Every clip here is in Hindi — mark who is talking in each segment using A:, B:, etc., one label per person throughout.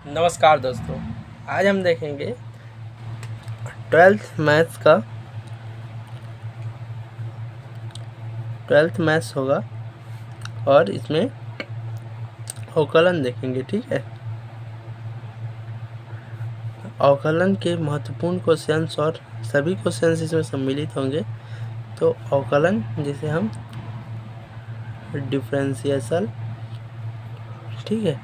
A: नमस्कार दोस्तों, आज हम देखेंगे 12th मैथ्स होगा और इसमें अवकलन देखेंगे। ठीक है, अवकलन के महत्वपूर्ण क्वेश्चंस और सभी क्वेश्चंस इसमें सम्मिलित होंगे। तो अवकलन जिसे हम डिफरेंशियल, ठीक है,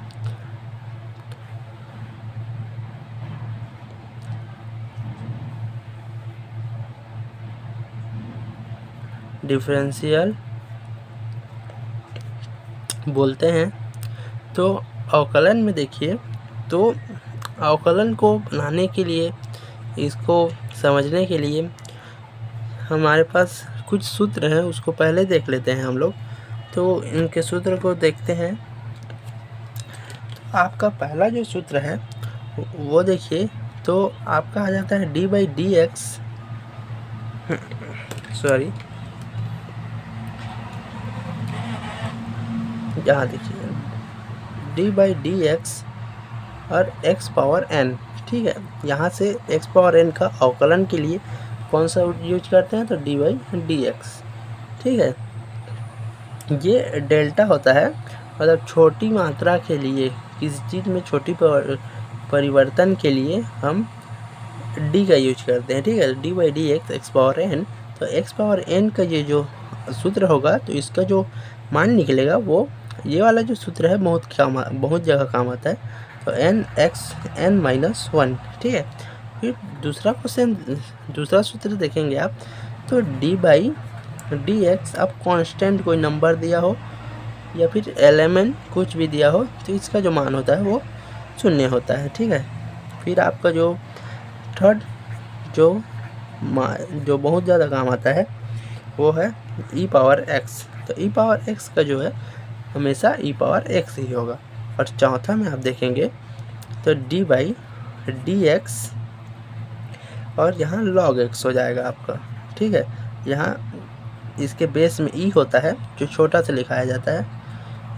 A: डिफरेंशियल बोलते हैं। तो अवकलन में देखिए, तो अवकलन को बनाने के लिए, इसको समझने के लिए हमारे पास कुछ सूत्र हैं, उसको पहले देख लेते हैं हम लोग। तो इनके सूत्र को देखते हैं। तो आपका पहला जो सूत्र है वो देखिए, तो आपका आ जाता है d/dx, सॉरी, यहाँ देखिए d/dx और x पावर n। ठीक है, यहाँ से x पावर n का अवकलन के लिए कौन सा यूज करते हैं, तो d/dx। ठीक है, ये डेल्टा होता है, मतलब छोटी मात्रा के लिए, किसी चीज़ में छोटी परिवर्तन के लिए हम d का यूज करते हैं। ठीक है, d/dx x पावर n। तो x पावर n का ये जो सूत्र होगा, तो इसका जो मान निकलेगा वो ये वाला जो सूत्र है बहुत जगह काम आता है। तो n(x(n-1). ठीक है, फिर दूसरा सूत्र देखेंगे आप, तो d/dx अब कांस्टेंट कोई नंबर दिया हो या फिर एलिमेंट कुछ भी दिया हो, तो इसका जो मान होता है वो 0 होता है। ठीक है, फिर आपका जो थर्ड जो बहुत ज़्यादा काम आता है वो है e⁻x। तो e⁻x का जो है हमेशा e⁻x ही होगा। और चौथा में आप देखेंगे तो d/dx और यहाँ log x हो जाएगा आपका। ठीक है, यहाँ इसके बेस में e होता है जो छोटा से लिखाया जाता है,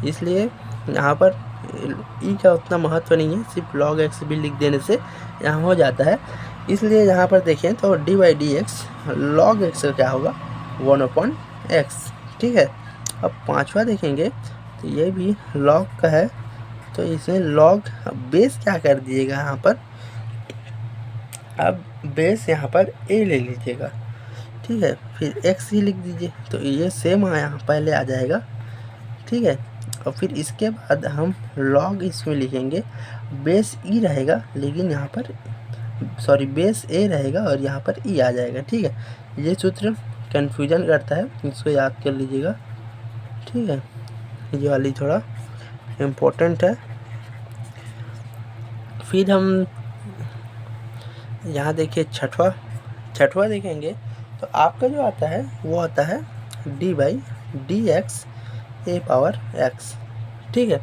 A: इसलिए यहाँ पर e का उतना महत्व नहीं है, सिर्फ log x भी लिख देने से यहाँ हो जाता है। इसलिए यहाँ पर देखें तो d/dx log x का क्या होगा, 1/x। ठीक है, अब पांचवा देखेंगे तो ये भी log का है, तो इसमें log बेस क्या कर दीजिएगा, यहाँ पर अब बेस यहाँ पर a ले लीजिएगा। ठीक है, फिर x ही लिख दीजिए, तो ये सेम यहाँ पहले आ जाएगा। ठीक है, और फिर इसके बाद हम log इसमें लिखेंगे, बेस e रहेगा, लेकिन यहाँ पर बेस a रहेगा और यहाँ पर e आ जाएगा। ठीक है, ये सूत्र कन्फ्यूजन करता है, इसको याद कर लीजिएगा। ठीक है, ये वाली थोड़ा इम्पोर्टेंट है। फिर हम यहाँ देखिए छठवा देखेंगे, तो आपका जो आता है वो आता है d/dx a⁻x। ठीक है,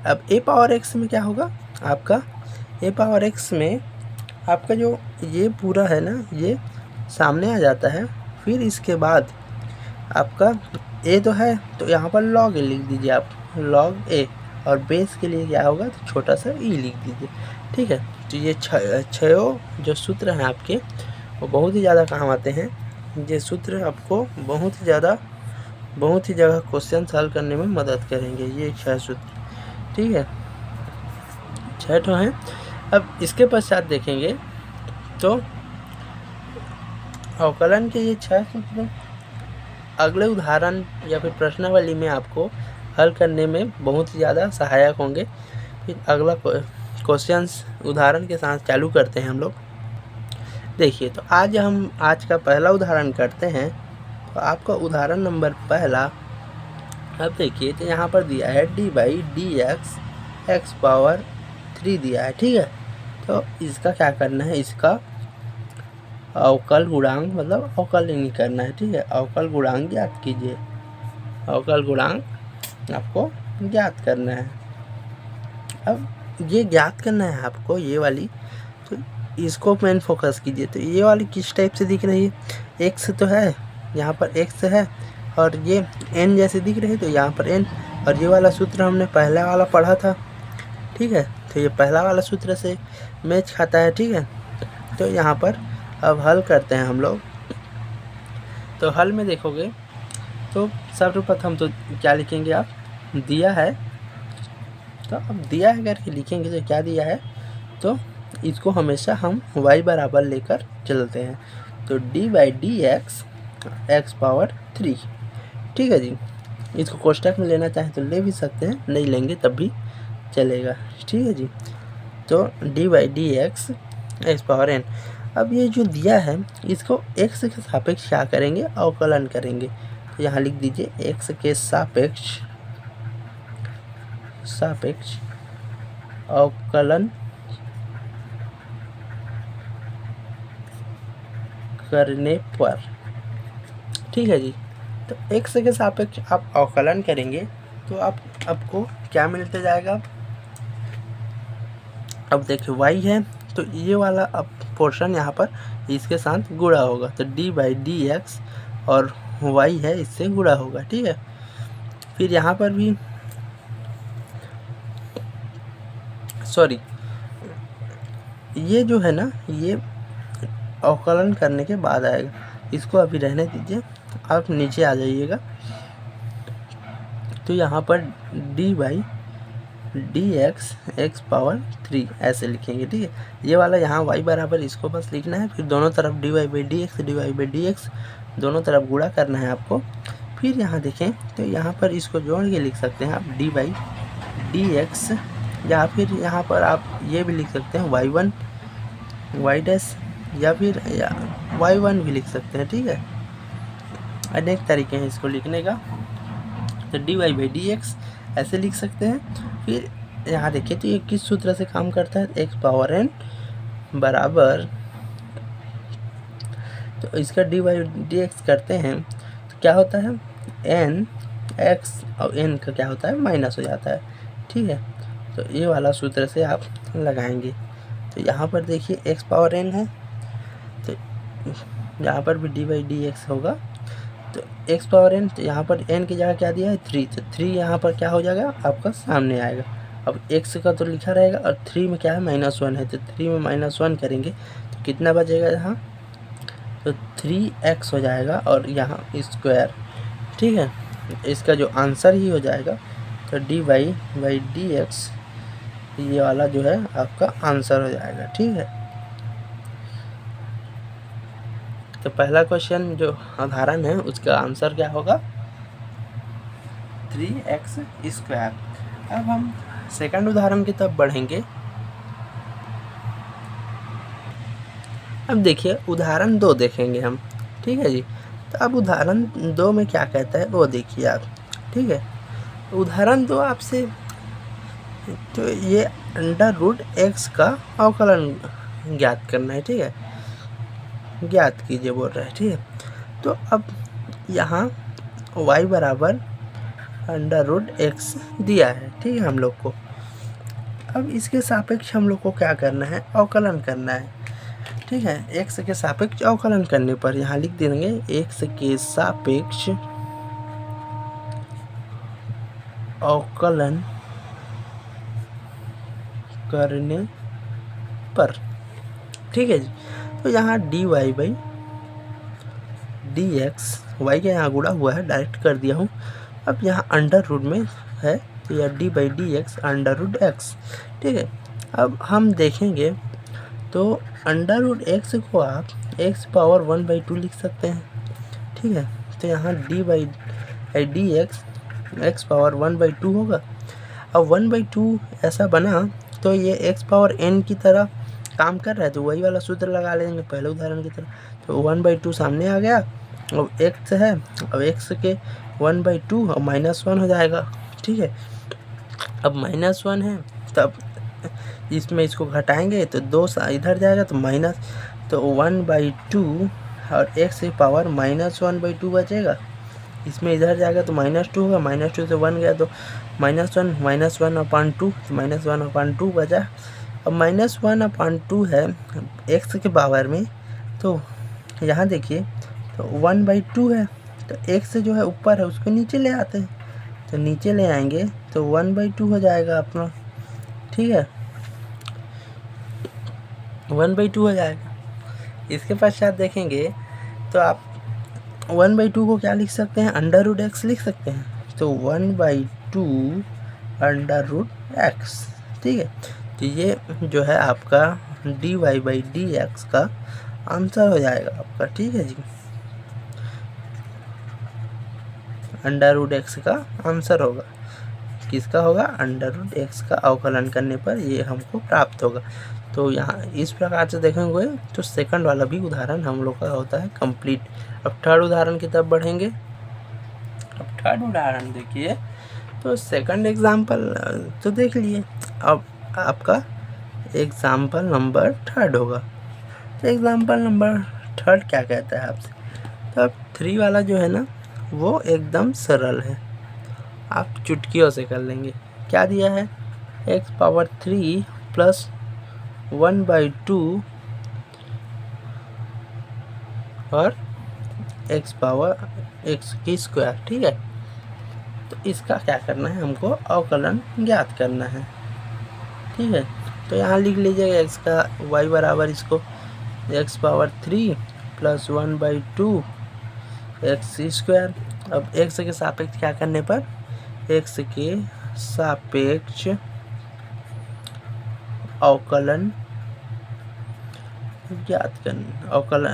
A: अब a⁻x में क्या होगा, आपका a⁻x में आपका जो ये पूरा है ना, ये सामने आ जाता है। फिर इसके बाद आपका a तो है, तो यहाँ पर log a लिख दीजिए आप, log a, और बेस के लिए क्या होगा, तो छोटा सा e लिख दीजिए। ठीक है, तो ये छह जो सूत्र हैं आपके वो बहुत ही ज़्यादा काम आते हैं। ये सूत्र आपको बहुत ही जगह क्वेश्चन सॉल्व करने में मदद करेंगे, ये 6 सूत्र। ठीक है, 6 तो हैं। अब इसके पश्चात देखेंगे तो अवकलन के ये 6 सूत्र अगले उदाहरण या फिर प्रश्नावली में आपको हल करने में बहुत ही ज़्यादा सहायक होंगे। फिर अगला क्वेश्चंस उदाहरण के साथ चालू करते हैं हम लोग। देखिए, तो आज का पहला उदाहरण करते हैं। तो आपका उदाहरण नंबर पहला, अब देखिए, तो यहाँ पर दिया है d/dx x पावर 3 दिया है। ठीक है, तो इसका क्या करना है, इसका अवकल गुणांक मतलब अवकलनीय करना है। ठीक है, अवकल गुणांक ज्ञात कीजिए, अवकल गुणांक आपको ज्ञात करना है। अब ये ज्ञात करना है आपको, ये वाली, तो इसको मेन फोकस कीजिए। तो ये वाली किस टाइप से दिख रही है, x तो है, यहाँ पर x है, और ये n जैसे दिख रही है, तो यहाँ पर n, और ये वाला सूत्र हमने पहला वाला पढ़ा था। ठीक है, तो ये पहला वाला सूत्र से मैच खाता है, ठीक है। तो यहाँ पर अब हल करते हैं हम लोग। तो हल में देखोगे तो सर्वप्रथम तो क्या लिखेंगे आप, दिया है, तो अब दिया है करके लिखेंगे तो क्या दिया है, तो इसको हमेशा हम y बराबर लेकर चलते हैं। तो d/dx x पावर 3, ठीक है जी। इसको कोष्टक में लेना चाहें तो ले भी सकते हैं, नहीं लेंगे तब भी चलेगा, ठीक है जी। तो d/dx x पावर n। अब ये जो दिया है इसको x के सापेक्ष क्या करेंगे, अवकलन करेंगे। तो यहाँ लिख दीजिए x के सापेक्ष अवकलन करने पर, ठीक है जी। तो x के सापेक्ष आप अवकलन करेंगे तो आपको क्या मिलते जाएगा। अब देखिए y है तो ये वाला अब पोर्शन यहाँ पर इसके साथ गुणा होगा, तो d/dx और y है इससे गुणा होगा, ठीक है। फिर यहाँ पर भी सॉरी, ये जो है ना ये अवकलन करने के बाद आएगा, इसको अभी रहने दीजिए, आप नीचे आ जाइएगा। तो यहाँ पर d/dx x पावर 3 ऐसे लिखेंगे, ठीक है। ये वाला यहाँ y बराबर इसको बस लिखना है, फिर दोनों तरफ dy/dx दोनों तरफ गुणा करना है आपको। फिर यहाँ देखें तो यहाँ पर इसको जोड़ के लिख सकते हैं आप d/dx, या फिर यहाँ पर आप ये भी लिख सकते हैं y1 y' या फिर y1 भी लिख सकते हैं, ठीक है। अनेक तरीके हैं इसको लिखने का। तो dy/dx ऐसे लिख सकते हैं। फिर यहाँ देखिए तो ये किस सूत्र से काम करता है, x पावर n बराबर, तो इसका dy/dx करते हैं तो क्या होता है, n x और n का क्या होता है माइनस हो जाता है, ठीक है। तो ये वाला सूत्र से आप लगाएंगे। तो यहाँ पर देखिए x पावर n है, तो यहाँ पर भी dy/dx होगा। तो x पावर n, तो यहाँ पर n की जगह क्या दिया है 3, तो 3 यहाँ पर क्या हो जाएगा आपका सामने आएगा। अब x का तो लिखा रहेगा और 3 में क्या है -1 है, तो 3 में -1 करेंगे तो कितना बचेगा यहाँ, तो 3x हो जाएगा और यहाँ स्क्वायर, ठीक है। इसका जो आंसर ही हो जाएगा तो dy/dx ये वाला जो है आपका आंसर हो जाएगा, ठीक है। तो पहला क्वेश्चन जो उदाहरण है उसका आंसर क्या होगा 3x²। अब हम सेकंड उदाहरण की तरफ बढ़ेंगे। अब देखिए उदाहरण 2 देखेंगे हम, ठीक है जी। तो अब उदाहरण 2 में क्या कहता है वो देखिए आप, ठीक है। उदाहरण 2 आपसे तो ये √x का अवकलन ज्ञात करना है, ठीक है, ज्ञात कीजिए बोल रहा है, ठीक है। तो अब यहाँ y बराबर √x दिया है, ठीक है हम लोग को। अब इसके सापेक्ष हम लोग को क्या करना है, अवकलन करना है, ठीक है। x के सापेक्ष अवकलन करने पर यहाँ लिख देंगे x के सापेक्ष अवकलन करने पर, ठीक है जी। तो यहाँ dy/dx y के यहाँ गुणा हुआ है, डायरेक्ट कर दिया हूँ। अब यहाँ अंडर रूट में है तो यह dy/dx √x, ठीक है। अब हम देखेंगे तो √x को आप x पावर 1/2 लिख सकते हैं, ठीक है। तो यहाँ dy/dx x पावर 1/2 होगा। अब 1/2 ऐसा बना तो ये x पावर n की तरह काम कर रहा है, तो वही वाला सूत्र लगा लेंगे पहले उदाहरण की तरह। तो 1/2 सामने आ गया, अब x है, अब x के 1/2 और -1 हो जाएगा, ठीक है। अब -1 है तब इसमें इसको घटाएंगे तो 2 इधर जाएगा तो माइनस, तो 1/2 और x की पावर -1/2 बचेगा। इसमें इधर जाएगा तो -2 होगा, -2 से 1 गया तो -1/2, तो -1/2 बचा। अब -1/2 है x के पावर में, तो यहाँ देखिए तो 1/2 है, तो x जो है ऊपर है उसको नीचे ले आते हैं, तो नीचे ले आएंगे तो 1/2 हो जाएगा अपना, ठीक है। 1/2 हो जाएगा। इसके पश्चात देखेंगे तो आप 1/2 को क्या लिख सकते हैं, √x लिख सकते हैं। तो 1/2 √x, ठीक है। तो ये जो है आपका dy/dx का आंसर हो जाएगा आपका, ठीक है जी। √x का आंसर होगा, किसका होगा, √x का अवकलन करने पर ये हमको प्राप्त होगा। तो यहाँ इस प्रकार से देखेंगे तो सेकंड वाला भी उदाहरण हम लोग का होता है कंप्लीट। अब थर्ड उदाहरण की तरफ बढ़ेंगे। अब थर्ड उदाहरण देखिए, तो सेकंड एग्जाम्पल तो देख लिए, अब आपका एग्जाम्पल नंबर थर्ड होगा। तो एग्जाम्पल नंबर थर्ड क्या कहता है आपसे, तो अब 3 वाला जो है ना वो एकदम सरल है, आप चुटकियों से कर लेंगे। क्या दिया है, x⁻³ + 1/2 और x², ठीक है। तो इसका क्या करना है, हमको अवकलन ज्ञात करना है, ठीक है। तो यहाँ लिख लीजिएगा x का y बराबर इसको x⁻³ + 1/2 x²। अब x के सापेक्ष क्या करने पर, x के सापेक्ष अवकलन ज्ञात करना,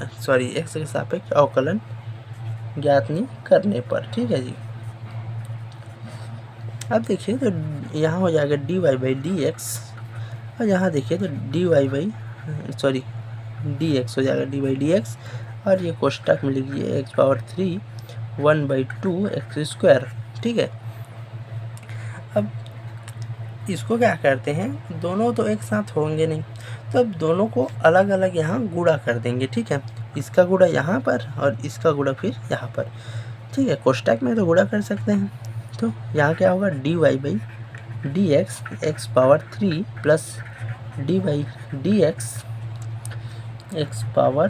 A: x के सापेक्ष अवकलन ज्ञात नहीं करने पर, ठीक है जी। अब देखिए तो यहाँ हो जाएगा dy/dx, और यहाँ देखिए तो dx हो जाएगा dy/dx, और ये कोष्टक में लिखिए x⁻³ 1/2 x², ठीक है। अब इसको क्या करते हैं, दोनों तो एक साथ होंगे नहीं, तो अब दोनों को अलग अलग यहाँ गुणा कर देंगे, ठीक है। इसका गुणा यहाँ पर और इसका गुणा फिर यहाँ पर, ठीक है। कोष्टक में तो गुणा कर सकते हैं। तो यहाँ क्या होगा, dy/dx x⁻³ + dy/dx x⁻²,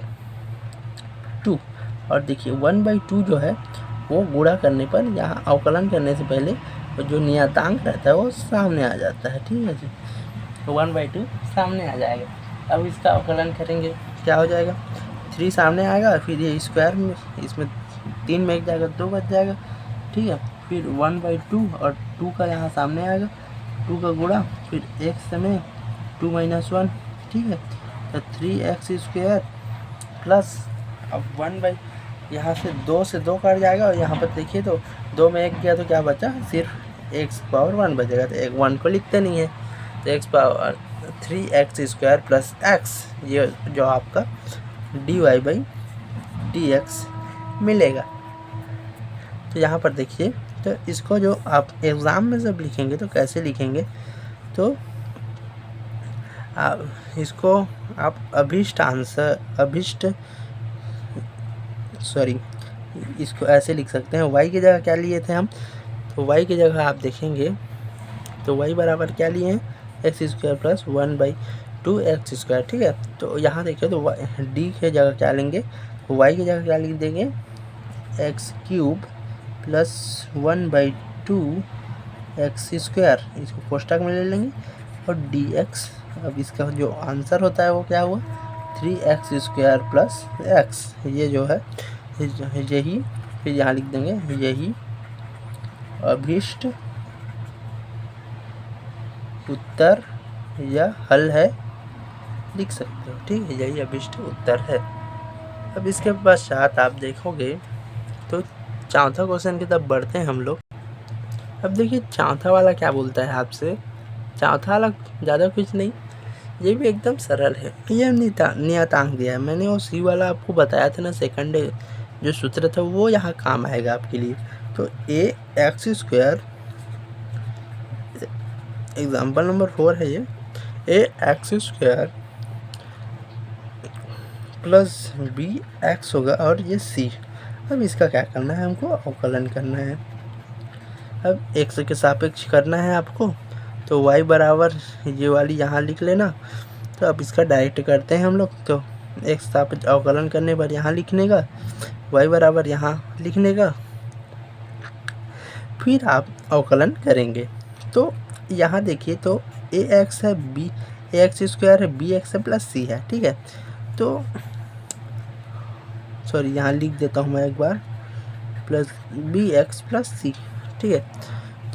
A: और देखिए 1/2 जो है वो गुणा करने पर यहाँ अवकलन करने से पहले जो नियतांक रहता है वो सामने आ जाता है, ठीक है जी। तो 1/2 सामने आ जाएगा। अब इसका अवकलन करेंगे, क्या हो जाएगा, 3 सामने आएगा, फिर ये स्क्वायर में इसमें 3 में 1 जाएगा, 2 बच जाएगा, ठीक है। फिर 1/2 और 2 का यहाँ सामने आएगा, 2 का गुणा, फिर x में 2 - 1, ठीक है। तो 3x² प्लस, अब 1 यहाँ से 2 से 2 कट जाएगा, और यहाँ पर देखिए तो 2 में 1 गया तो क्या बचा, सिर्फ x⁻1 बचेगा। तो 1 को लिखते नहीं है, तो 3x² + x, ये जो आपका dy/dx मिलेगा। तो यहाँ पर देखिए, तो इसको जो आप एग्ज़ाम में जब लिखेंगे तो कैसे लिखेंगे, तो इसको आप इसको ऐसे लिख सकते हैं। y की जगह क्या लिए थे हम, तो y की जगह आप देखेंगे तो y बराबर क्या लिए हैं, x² + 1/2 x², ठीक है। तो यहाँ देखिए तो d की जगह क्या लेंगे, y की जगह क्या लिख देंगे, x³ + 1/2 x², इसको कोष्टक में ले लेंगे, और dx, अब इसका जो आंसर होता है वो क्या हुआ, 3x² + x, ये जो है यही, फिर यहाँ लिख देंगे यही अभीष्ट उत्तर या हल है, लिख सकते हो, ठीक है। यही अभीष्ट उत्तर है। अब इसके पश्चात आप देखोगे तो चौथा क्वेश्चन की तरफ बढ़ते हैं हम लोग। अब देखिए चौथा वाला क्या बोलता है आपसे, चौथा वाला ज़्यादा कुछ नहीं, ये भी एकदम सरल है। ये नियतांक दिया है, मैंने वो सी वाला आपको बताया था ना, सेकंड जो सूत्र था वो यहाँ काम आएगा आपके लिए। तो ax², एग्जाम्पल नंबर 4 है ये, ax² + bx होगा, और ये c। अब इसका क्या करना है, हमको अवकलन करना है। अब x के सापेक्ष करना है आपको, तो y बराबर ये वाली यहाँ लिख लेना। तो अब इसका डायरेक्ट करते हैं हम लोग, तो x सापेक्ष अवकलन करने पर यहाँ लिखने का, y बराबर यहाँ लिखने का, फिर आप अवकलन करेंगे। तो यहाँ देखिए तो ax है, ए एक्स स्क्वायर है, बी एक्स है प्लस सी है, ठीक है। तो सॉरी यहाँ लिख देता हूँ मैं एक बार, plus b x plus c, ठीक है।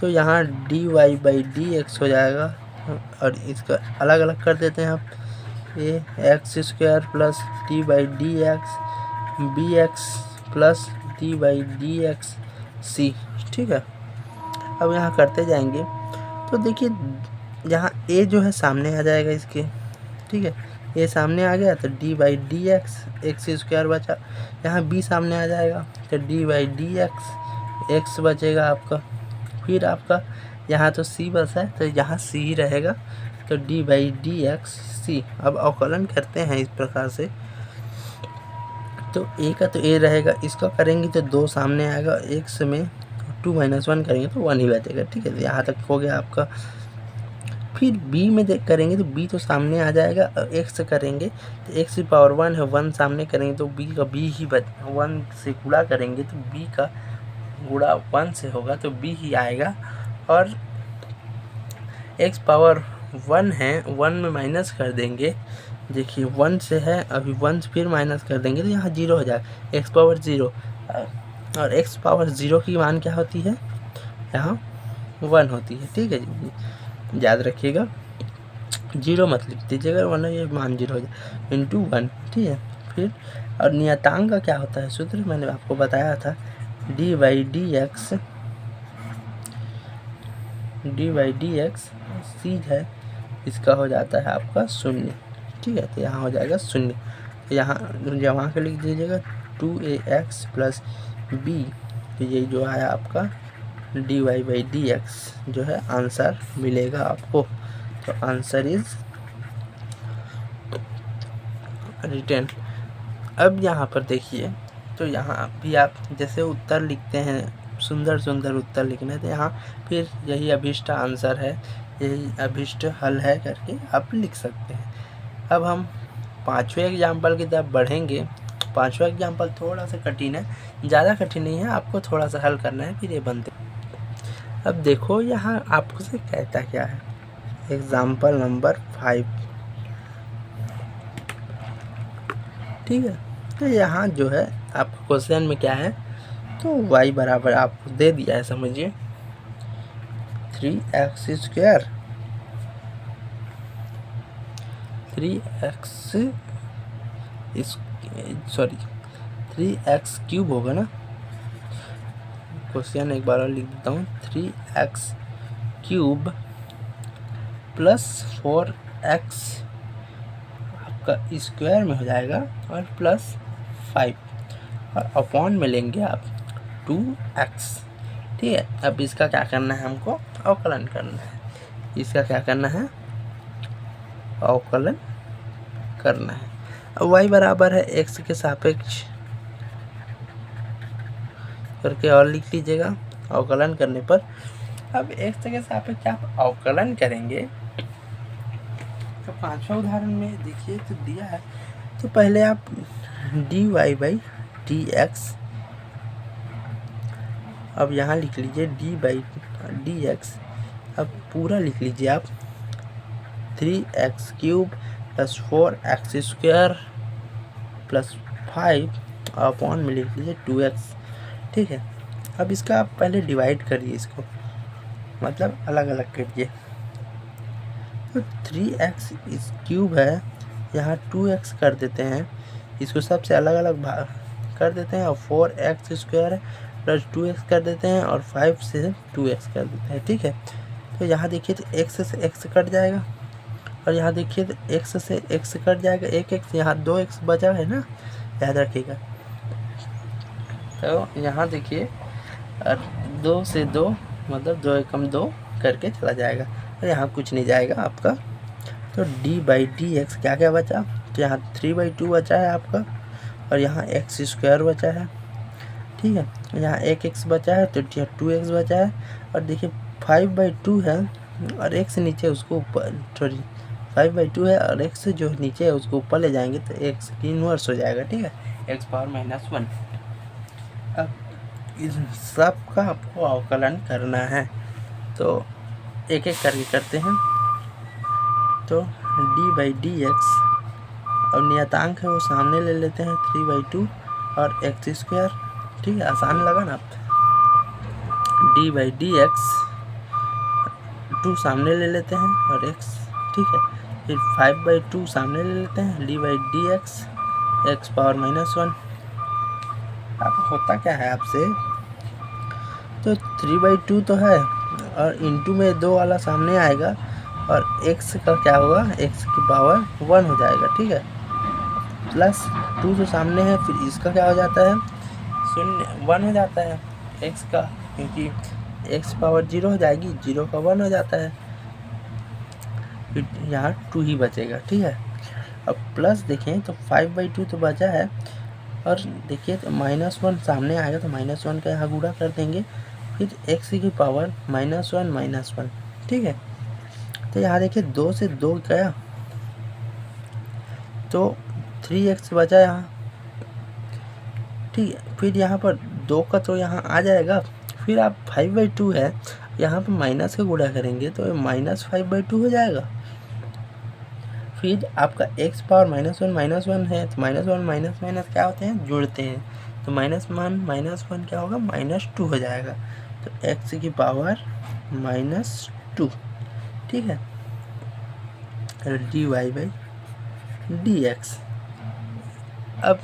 A: तो यहाँ d y by D x हो जाएगा, और इसका अलग अलग कर देते हैं आप, A X square plus D by D X B x plus D by D X C, ठीक है। अब यहाँ करते जाएंगे तो देखिए यहाँ ए जो है सामने आ जाएगा इसके, ठीक है। ए सामने आ गया तो D by D x x square बचा, यहाँ बी सामने आ जाएगा तो D by D x x बचेगा आपका। फिर आपका यहाँ तो सी बचा है तो यहाँ सी ही रहेगा, तो डी बाई डी एक्स सी। अब अवकलन करते हैं इस प्रकार से, तो ए का तो ए रहेगा, इसका करेंगे तो 2 सामने आएगा, एक्स में 2 - 1 करेंगे तो 1 ही बचेगा, ठीक है। तो यहाँ तक हो गया आपका। फिर b में देख करेंगे तो b तो सामने आ जाएगा, और x करेंगे तो x की पावर 1 है, 1 सामने करेंगे तो b का b ही 1 से गुणा करेंगे तो b का गुणा 1 से होगा तो b ही आएगा। और x पावर 1 है, 1 में माइनस कर देंगे, देखिए 1 से है, अभी 1 से फिर माइनस कर देंगे तो यहाँ 0 हो जाएगा, x पावर 0। और x पावर 0 की मान क्या होती है, यहाँ 1 होती है, ठीक है जी, याद रखिएगा। 0 मत लिख दीजिएगा वरना ये मान 0 हो जाए, इंटू 1, ठीक है। फिर और नियतांक का क्या होता है सूत्र, मैंने आपको बताया था, डी बाई डी एक्स सी है, इसका हो जाता है आपका 0, ठीक है। तो यहाँ हो जाएगा 0, तो यहाँ जमा के लिख दीजिएगा 2ax प्लस बी, तो ये जो है आपका d y by D x जो है आंसर मिलेगा आपको। तो आंसर इज रिटर्न। अब यहाँ पर देखिए, तो यहाँ भी आप जैसे उत्तर लिखते हैं, सुंदर सुंदर उत्तर लिखना है, तो यहाँ फिर यही अभिष्ट आंसर है, यही अभिष्ट हल है करके आप लिख सकते हैं। अब हम 5वें एग्जाम्पल की तरफ बढ़ेंगे। 5वां एग्जाम्पल थोड़ा सा कठिन है, ज़्यादा कठिन नहीं है, आपको थोड़ा सा हल करना है फिर ये बनते। अब देखो यहाँ आपको से कहता क्या है, एग्जाम्पल नंबर 5, ठीक है। तो यहाँ जो है आपको क्वेश्चन में क्या है, तो y बराबर आपको दे दिया है, समझिए 3x स्क्वायर 3x क्यूब होगा ना, क्वेश्चन एक बार और लिख देता हूँ, 3x क्यूब प्लस 4x आपका स्क्वायर में हो जाएगा, और प्लस 5 और अपॉन में लेंगे आप 2x, ठीक है। अब इसका क्या करना है, हमको अवकलन करना है, इसका क्या करना है, अवकलन करना है। अब y बराबर है x के सापेक्ष करके और लिख लीजिएगा अवकलन करने पर। अब x के सापेक्ष आप अवकलन करेंगे तो 5वां उदाहरण में देखिए तो दिया है, तो पहले आप d y by D x, अब यहाँ लिख लीजिए डी बाई डी एक्स, अब पूरा लिख लीजिए आप 3x cube plus 4x square plus 5 upon में लिख लीजिए 2x, ठीक है। अब इसका आप पहले डिवाइड करिए, इसको मतलब अलग अलग करिए, तो 3x क्यूब है, यहाँ 2x कर देते हैं, इसको सबसे अलग अलग भाग कर देते हैं, और 4x स्क्वायर है प्लस 2x कर देते हैं, और 5 से 2x कर देते हैं, ठीक है। तो यहाँ देखिए तो x से x कट जाएगा, और यहाँ देखिए तो x से x कट जाएगा, एक x, यहाँ 2x बचा है ना, याद रखिएगा। तो यहाँ देखिए 2 से 2 मतलब 2 एकम 2 करके चला जाएगा, और यहाँ कुछ नहीं जाएगा आपका। तो d बाई डी एक्स क्या क्या बचा, तो यहाँ 3/2 बचा है आपका, और यहाँ x स्क्वायर बचा है, ठीक है। यहाँ एक x बचा है तो 2x बचा है, और देखिए 5/2 है, और x नीचे उसको ऊपर, सॉरी 5/2 है, और x जो नीचे है उसको ऊपर ले जाएंगे तो x की इन्वर्स हो जाएगा, ठीक है, x पावर -1। अब इस सब का आपको अवकलन करना है, तो एक एक करके करते हैं। तो d/dx, और नियतांक है वो सामने ले लेते हैं 3/2 और x²। ठीक है, आसान लगा ना। d/dx 2 सामने ले लेते हैं और x, ठीक है। फिर 5/2 सामने ले लेते हैं, d/dx x⁻−1। अब होता क्या है आपसे, तो 3/2 तो है और इंटू में 2 वाला सामने आएगा और x का क्या होगा, x की पावर 1 हो जाएगा। ठीक है, प्लस 2 जो सामने है, फिर इसका क्या हो जाता है, 1 हो जाता है x का, क्योंकि x पावर 0 हो जाएगी, 0 का 1 हो जाता है, फिर यहाँ 2 ही बचेगा। ठीक है, अब प्लस देखें तो 5/2 तो बचा है, और देखिए तो -1 सामने आएगा तो -1 का यहाँ गुणा कर देंगे, फिर x की पावर -1। ठीक है, तो यहाँ देखिए 2 से 2 गया तो 3x बचा यहाँ। ठीक है, फिर यहाँ पर 2 का तो यहाँ आ जाएगा, फिर आप 5/2 है, यहाँ पर माइनस का गुणा करेंगे तो -5/2 हो जाएगा। फिर आपका x पावर -1 है, तो -1 माइनस क्या होते हैं, जुड़ते हैं, तो -1 क्या होगा, -2 हो जाएगा, तो x की पावर -2। ठीक है, dy/dx। अब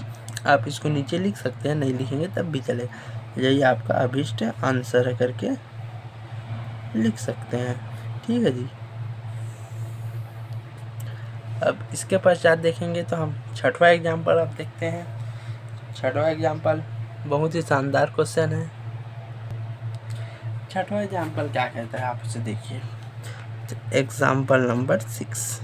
A: आप इसको नीचे लिख सकते हैं, नहीं लिखेंगे तब भी चले, यही आपका अभिष्ट आंसर है करके लिख सकते हैं। ठीक है जी। अब इसके पश्चात देखेंगे तो हम छठवां एग्जाम्पल अब देखते हैं। छठवां एग्जाम्पल बहुत ही शानदार क्वेश्चन है। छठवां एग्जाम्पल क्या कहता है, आप उसे देखिए। तो एग्जाम्पल नंबर 6।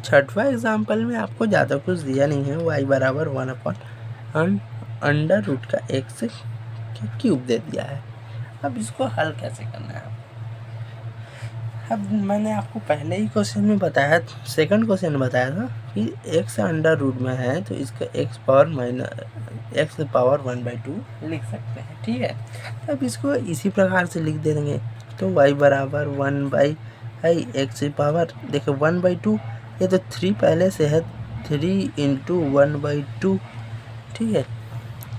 A: छठवां एग्जाम्पल में आपको ज़्यादा कुछ दिया नहीं है, y बराबर 1/√x का क्यूब दे दिया है। अब इसको हल कैसे करना है, अब मैंने आपको पहले ही क्वेश्चन में बताया, सेकंड क्वेश्चन में बताया था कि x अंडर रूट में है तो इसका x पावर 1/2 लिख सकते हैं। ठीक है, अब इसको इसी प्रकार से लिख देंगे, तो y बराबर 1/x पावर, देखो 1/2, ये तो 3 पहले से है, 3 × 1/2। ठीक है,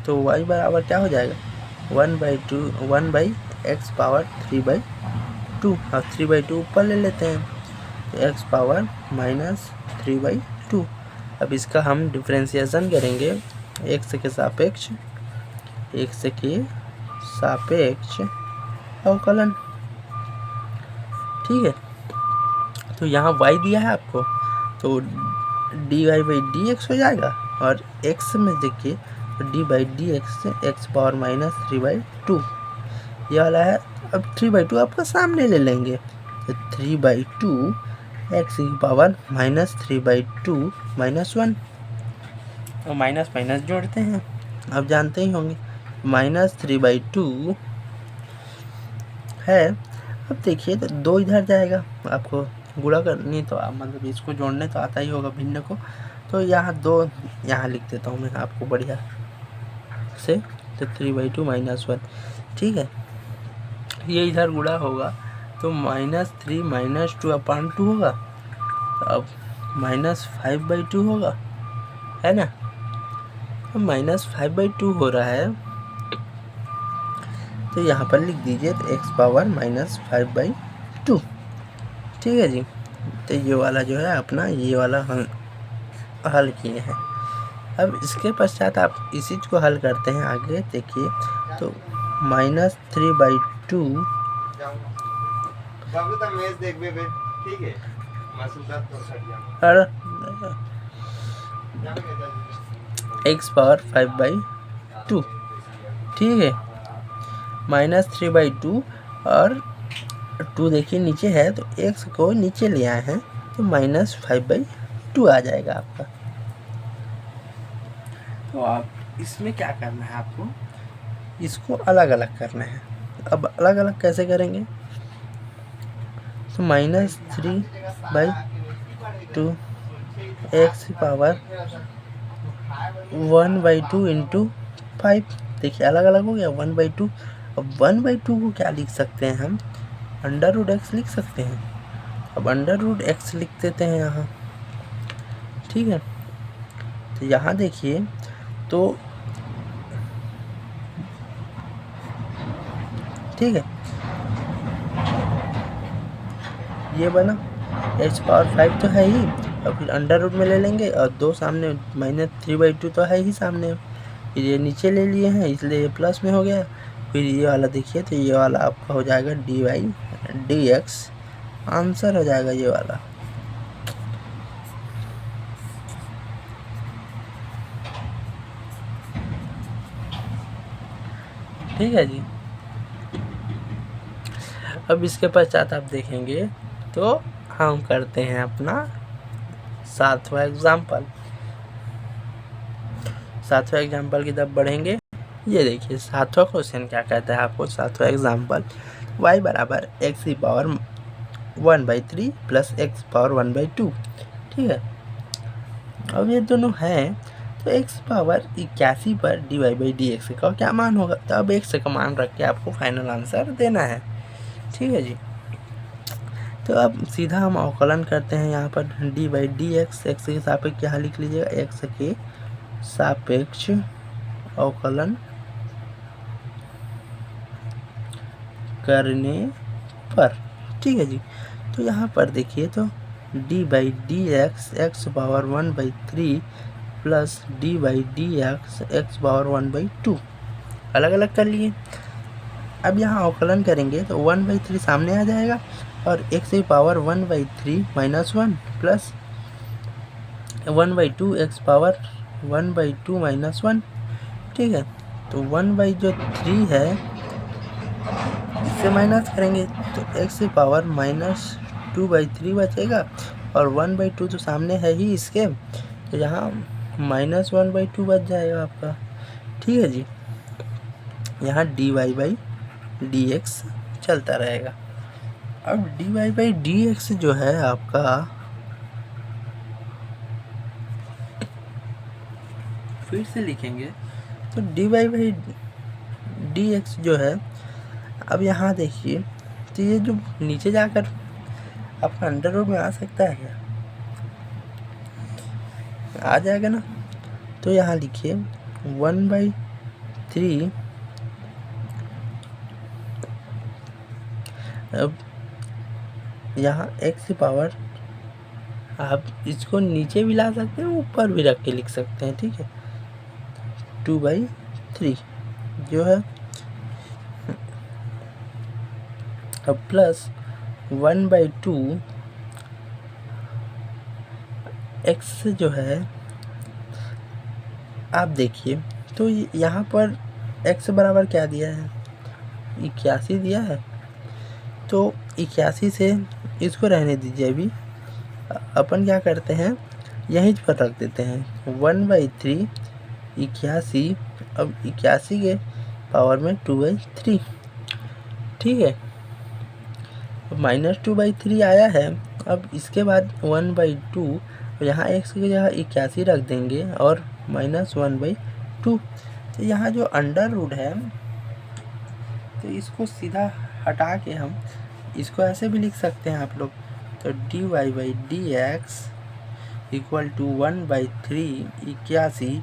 A: तो y बराबर क्या हो जाएगा, 1/x पावर 3/2, और 3/2 ऊपर ले लेते हैं, तो x पावर -3/2। अब इसका हम डिफरेंशिएशन करेंगे x के सापेक्ष अवकलन। ठीक है, तो यहाँ y दिया है आपको, तो dy/dx हो जाएगा, और x में देखिए तो dy/dx से x पावर -3/2 ये वाला है। अब 3/2 आपका सामने ले लेंगे, तो 3/2 x की पावर -3/2 -1, और माइनस माइनस जोड़ते हैं, आप जानते ही होंगे -3/2 है। अब देखिए तो 2 इधर जाएगा, आपको गुणा करनी तो मतलब इसको जोड़ने तो आता ही होगा भिन्न को, तो यहाँ 2 यहाँ लिख देता हूँ मैं आपको बढ़िया से, तो 3/2 -1। ठीक है, ये इधर गुणा होगा तो -3 - 2/2 होगा, अब -5/2 होगा, है ना, तो -5/2 हो रहा है, तो यहाँ पर लिख दीजिए तो x पावर -5/2। ठीक है जी, तो ये वाला जो है अपना ये वाला हम हल किए हैं। अब इसके पश्चात आप इसी को हल करते हैं आगे, देखिए तो -3/2 और x पावर 5/2। ठीक है, -3/2 और 2 देखिए नीचे है, तो x को नीचे ले आए हैं, तो -5/2 आ जाएगा आपका। तो आप इसमें क्या करना है, आपको इसको अलग अलग करना है। अब अलग अलग कैसे करेंगे, तो -3/2 x पावर 1/2 × 5, देखिए अलग अलग हो गया 1/2। अब 1/2 को क्या लिख सकते हैं हम, √x लिख सकते हैं। अब अंडर रूट एक्स लिख देते हैं यहाँ, ठीक है। तो यहाँ देखिए तो ठीक है, ये बना h⁵ तो है ही, और फिर अंडर रूट में ले लेंगे और 2 सामने, -3/2 तो है ही सामने, फिर ये नीचे ले लिए हैं इसलिए ये प्लस में हो गया। फिर ये वाला देखिए तो ये वाला आपका हो जाएगा dy/dx, आंसर हो जाएगा ये वाला। ठीक है जी। अब इसके पश्चात आप देखेंगे तो हम करते हैं अपना 7वां एग्जाम्पल। 7वां एग्जाम्पल की तरफ बढ़ेंगे। ये देखिए 7वां क्वेश्चन क्या कहता है आपको, 7वां एग्जाम्पल y बराबर x⁻1/3 प्लस x⁻1/2, ठीक है। अब ये दोनों हैं तो x⁻81 पर dy/dx का क्या मान होगा, तो अब x का मान रख के आपको फाइनल आंसर देना है, ठीक है जी। तो अब सीधा हम अवकलन करते हैं यहाँ पर dy/dx, x के सापेक्ष यहाँ लिख लीजिएगा, x के सापेक्ष अवकलन करने पर, ठीक है जी। तो यहाँ पर देखिए तो dy/dx x⁻1/3 plus dy/dx x⁻1/2 अलग अलग कर लिए। अब यहाँ अवकलन करेंगे तो 1/3 सामने आ जाएगा और x⁻1/3 - 1 प्लस 1/2 x⁻1/2 - 1, ठीक है। तो 1/3 है इससे माइनस करेंगे तो x⁻2/3 बचेगा और 1/2 तो सामने है ही इसके, तो यहाँ -1/2 बच जाएगा आपका, ठीक है जी। यहाँ dy/dx चलता रहेगा। अब dy/dx जो है आपका फिर से लिखेंगे तो dy/dx जो है, अब यहाँ देखिए तो ये जो नीचे जाकर आपका अंडर रूट में आ सकता है क्या, आ जाएगा ना। तो यहाँ लिखिए 1/3, अब यहाँ x पावर आप इसको नीचे भी ला सकते हैं, ऊपर भी रख के लिख सकते हैं, ठीक है। 2/3 जो है, अब प्लस 1/2 x जो है, आप देखिए तो यहाँ पर x बराबर क्या दिया है, 81 दिया है। तो 81 से इसको रहने दीजिए, अभी अपन क्या करते हैं यहीं पर रख देते हैं 1/3 81, अब 81 के पावर में 2/3, ठीक है। -2/3 आया है। अब इसके बाद 1/2, यहाँ x की जगह 81 रख देंगे और -1/2। तो यहाँ जो अंडर रूट है तो इसको सीधा हटा के हम इसको ऐसे भी लिख सकते हैं आप लोग, तो dy/dx = 1/3 81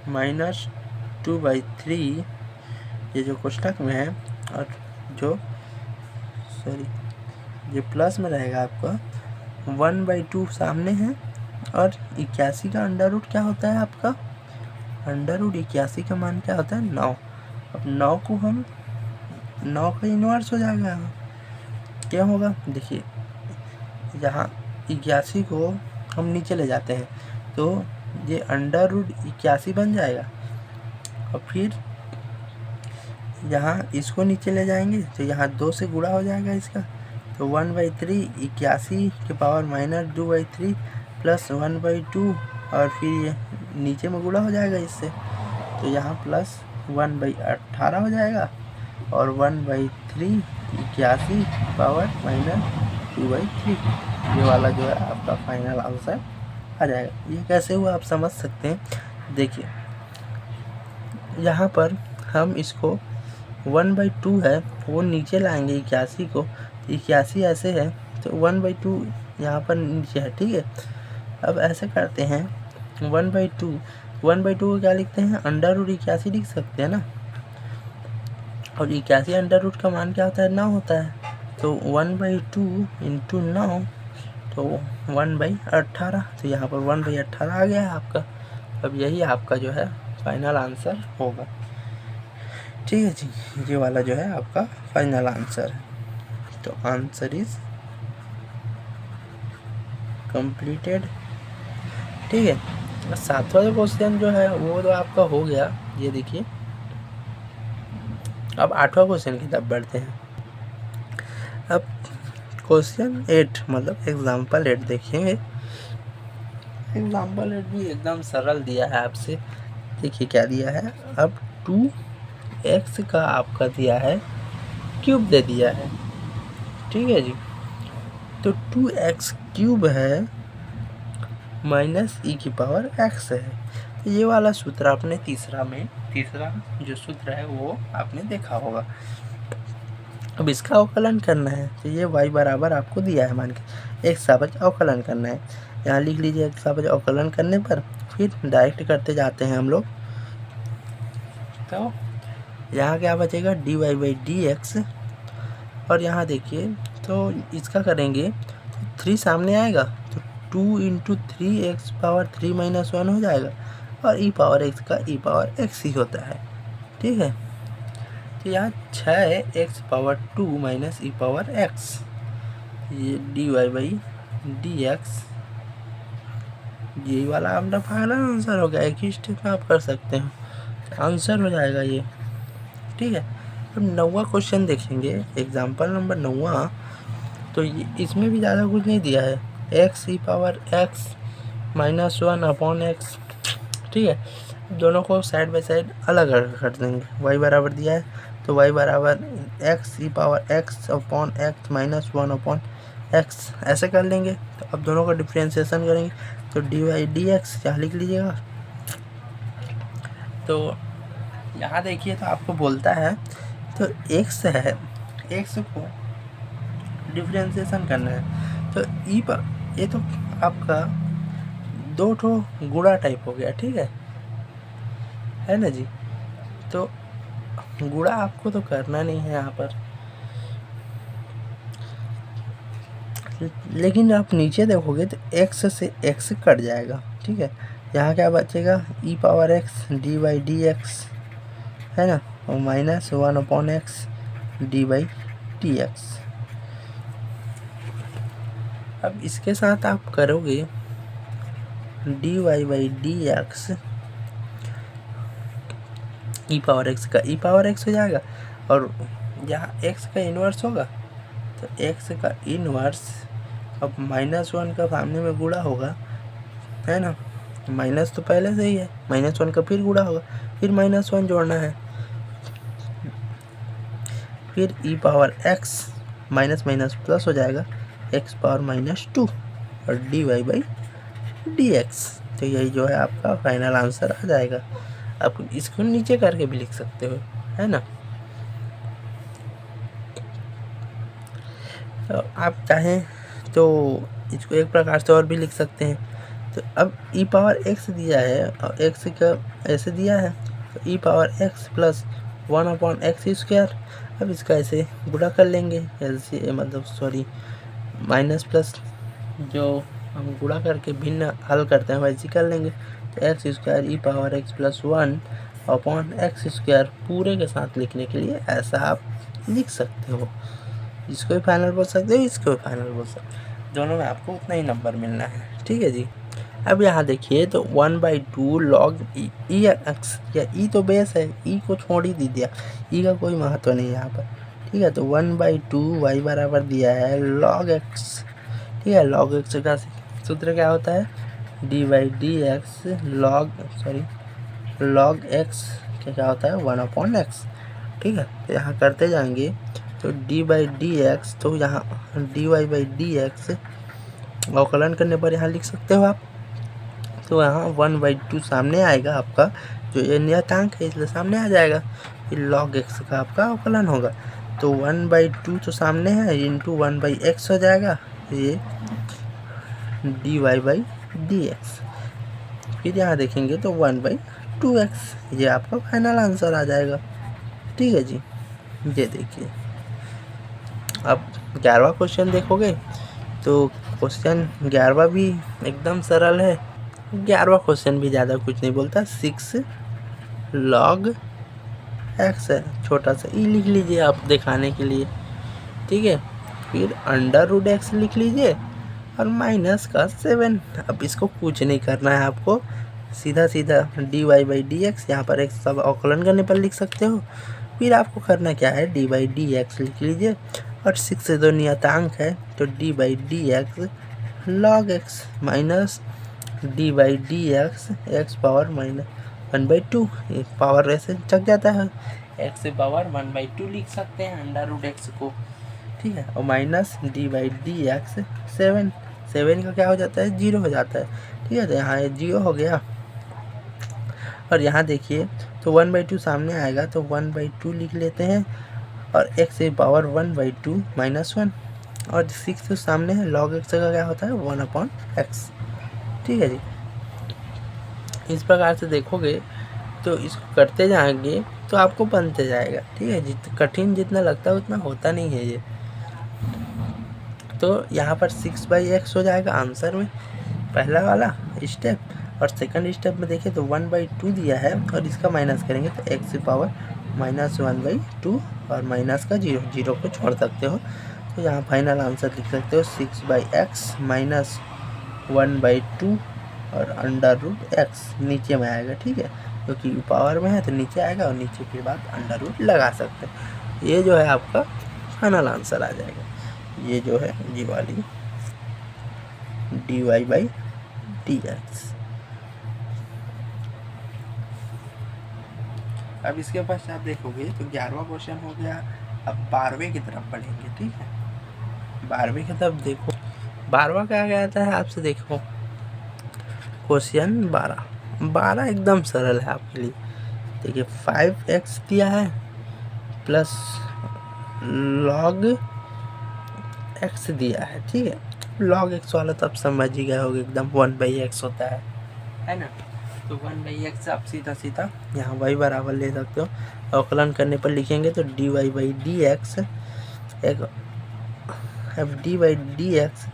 A: - 2/3, ये जो कोष्ठक में है, और जो ये प्लस में रहेगा आपका 1/2 सामने है, और 81 का अंडर रूट क्या होता है आपका, अंडर रूट 81 का मान क्या होता है 9। अब 9 को हम 9 का इन्वर्स हो जाएगा, क्या होगा देखिए, यहाँ 81 को हम नीचे ले जाते हैं तो ये अंडर रूट 81 बन जाएगा, और फिर यहाँ इसको नीचे ले जाएंगे तो यहाँ 2 से गुणा हो जाएगा इसका, तो 1/3 81 के पावर -2/3 प्लस 1/2, और फिर ये नीचे में गुणा हो जाएगा इससे, तो यहाँ प्लस 1/18 हो जाएगा, और 1/3 81 पावर -2/3, ये वाला जो है आपका फाइनल आंसर आ जाएगा। ये कैसे हुआ आप समझ सकते हैं। देखिए यहाँ पर हम इसको 1/2 है वो नीचे लाएंगे 81 को, 81 ऐसे है तो 1/2 यहाँ पर नीचे है, ठीक है। अब ऐसे करते हैं 1/2 को क्या लिखते हैं, अंडर रूट 81 लिख सकते हैं ना, और 81 अंडर रूट का मान क्या होता है, 9 होता है। तो 1/2 इंटू 9 तो 1/18, तो यहाँ पर 1/18 आ गया है आपका। अब यही आपका जो है फाइनल आंसर होगा, ठीक है जी। ये वाला जो है आपका फाइनल आंसर है। तो आंसर इज कंप्लीटेड, ठीक है। 7वां क्वेश्चन जो है वो तो आपका हो गया, ये देखिए। अब 8वां क्वेश्चन की तरफ बढ़ते हैं। अब क्वेश्चन 8 मतलब एग्जाम्पल 8 देखेंगे। एग्जाम्पल 8 भी एकदम सरल दिया है आपसे। देखिए क्या दिया है, अब 2x का आपका दिया है क्यूब दे दिया है, ठीक है जी। तो 2x क्यूब है माइनस e की पावर x है। तो ये वाला सूत्र आपने तीसरा जो सूत्र है वो आपने देखा होगा। अब इसका अवकलन करना है, तो ये y बराबर आपको दिया है, मान के एक साबज अवकलन करना है। यहाँ लिख लीजिए एक साबज अवकलन करने पर फिर डायरेक्ट करते जाते हैं हम लोग। तो यहाँ क्या बचेगा, dy/dx, और यहाँ देखिए तो इसका करेंगे तो 3 सामने आएगा, तो 2 × 3x पावर 3 - 1 हो जाएगा, और e पावर x का e पावर x ही होता है, ठीक है। तो यहाँ 6x power 2 minus e power x, ये dy/dx, यही वाला अपना फाइनल आंसर हो गया। एक ही स्टेप में आप कर सकते हैं, आंसर हो जाएगा ये, ठीक है। अब 9वां क्वेश्चन देखेंगे, एग्जाम्पल नंबर 9वां। तो इसमें भी ज़्यादा कुछ नहीं दिया है, x e power x - 1/x, ठीक है। दोनों को साइड बाय साइड अलग अलग कर देंगे। y बराबर दिया है तो y बराबर x e power x upon x minus 1/x ऐसे कर लेंगे। तो अब दोनों का डिफ्रेंशिएशन करेंगे, तो dy/dx क्या लिख लीजिएगा। तो यहाँ देखिए तो आपको बोलता है, तो x है, x को डिफ्रेंशिएशन करना है, तो ई पर ये तो आपका 2 ठो गुणा टाइप हो गया, ठीक है ना जी। तो गुणा आपको तो करना नहीं है यहाँ पर, लेकिन आप नीचे देखोगे तो x से x कट जाएगा, ठीक है। यहाँ क्या बचेगा, e पावर x dy/dx है ना, और माइनस 1/x dy/dx। अब इसके साथ आप करोगे dy/dx, e पावर x का e पावर x हो जाएगा, और यहाँ x का इन्वर्स होगा, तो x का इन्वर्स, अब -1 का सामने में गुणा होगा, है ना, माइनस तो पहले से ही है, -1 का फिर गुणा होगा, फिर -1 जोड़ना है, फिर e power x minus minus plus हो जाएगा, x पावर -2 और dy/dx। तो यही जो है आपका फाइनल आंसर आ जाएगा। आप इसको नीचे करके भी लिख सकते हो, है ना। तो आप चाहें तो इसको एक प्रकार से और भी लिख सकते हैं। तो अब e पावर x दिया है और x का ऐसे दिया है, तो e power x plus 1/x²। अब इसका ऐसे गुणा कर लेंगे, ऐसे मतलब सॉरी माइनस प्लस जो हम गुणा करके भिन्न हल करते हैं वैसे कर लेंगे। तो x² e power x plus 1/x² पूरे के साथ लिखने के लिए ऐसा आप लिख सकते हो। इसको भी फाइनल बोल सकते हो, इसको भी फाइनल बोल सकते हो, दोनों में आपको उतना ही नंबर मिलना है, ठीक है जी। अब यहाँ देखिए तो 1/2 log e x, या e तो बेस है, e को छोड़ ही दीजिए, e का कोई महत्व नहीं है यहाँ पर, ठीक है। तो 1/2 y बराबर दिया है log x, ठीक है। log x का सूत्र क्या होता है, dy/dx log x क्या होता है, 1/x, ठीक है। तो यहाँ करते जाएंगे, तो dy/dx, तो यहाँ dy/dx अवकलन करने पर यहाँ लिख सकते हो आप। तो यहाँ 1/2 सामने आएगा आपका, जो ये नियतांक है इसलिए सामने आ जाएगा, फिर log x का आपका अवकलन होगा। तो 1/2 तो सामने है, इंटू 1/x हो जाएगा, ये dy बाई डी एक्स। फिर यहाँ देखेंगे तो 1/2x, ये आपका फाइनल आंसर आ जाएगा। ठीक है जी। ये देखिए, अब 11वां क्वेश्चन देखोगे तो क्वेश्चन 11वां भी एकदम सरल है। 11वां क्वेश्चन भी ज़्यादा कुछ नहीं बोलता, 6 log x है, छोटा सा ई लिख लीजिए आप दिखाने के लिए। ठीक है, फिर √x लिख लीजिए और माइनस का 7। अब इसको कुछ नहीं करना है आपको, सीधा सीधा dy बाई डी एक्स, यहाँ पर x सब अवकलन करने पर लिख सकते हो। फिर आपको करना क्या है, dy बाई डी एक्स लिख लीजिए और 6 से 2 नियतांक है तो dy by D x log x minus dy by D x x power minus 1/2। ये पावर वैसे चक जाता है, x से पावर 1/2 लिख सकते हैं √x को। ठीक है, और minus dy by D x 7 का क्या हो जाता है, 0 हो जाता है। ठीक है, तो यहाँ ये 0 हो गया। और यहाँ देखिए तो 1/2 सामने आएगा तो 1/2 लिख लेते हैं और x से पावर 1/2 माइनस 1, और 6 तो सामने है, log x का क्या होता है 1/x। ठीक है जी। इस प्रकार से देखोगे तो इसको करते जाएंगे तो आपको बनते जाएगा। ठीक है, कठिन जितना लगता है उतना होता नहीं है ये। तो यहाँ पर 6/x हो जाएगा आंसर में, पहला वाला स्टेप। और सेकंड स्टेप में देखिए तो 1/2 दिया है और इसका माइनस करेंगे तो x से पावर माइनस 1/2 और माइनस का 0 को छोड़ सकते हो। तो यहाँ फाइनल आंसर लिख सकते हो 6/x माइनस 1/2 और √x नीचे में आएगा। ठीक है, क्योंकि पावर में है तो नीचे आएगा और नीचे के बाद √ लगा सकते हैं। ये जो है आपका फाइनल आंसर आ जाएगा। ये जो है ये वाली dy बाई डी एक्स। अब इसके पश्चात देखोगे तो 11वां क्वेश्चन हो गया। अब 12वें की तरफ बढ़ेंगे। ठीक है, 12वें की तरफ देखो, 12वां क्या कहता है आपसे, देखो क्वेश्चन 12 एकदम सरल है आपके लिए। देखिए 5x दिया है प्लस log x दिया है। ठीक है, log x वाला तो आप समझ ही गए होगे, एकदम 1/x होता है ना। तो 1/x आप सीधा सीधा यहाँ y बराबर ले सकते हो, अवकलन करने पर लिखेंगे तो dy बाई डी एक्स अब dy बाई डी एक्स।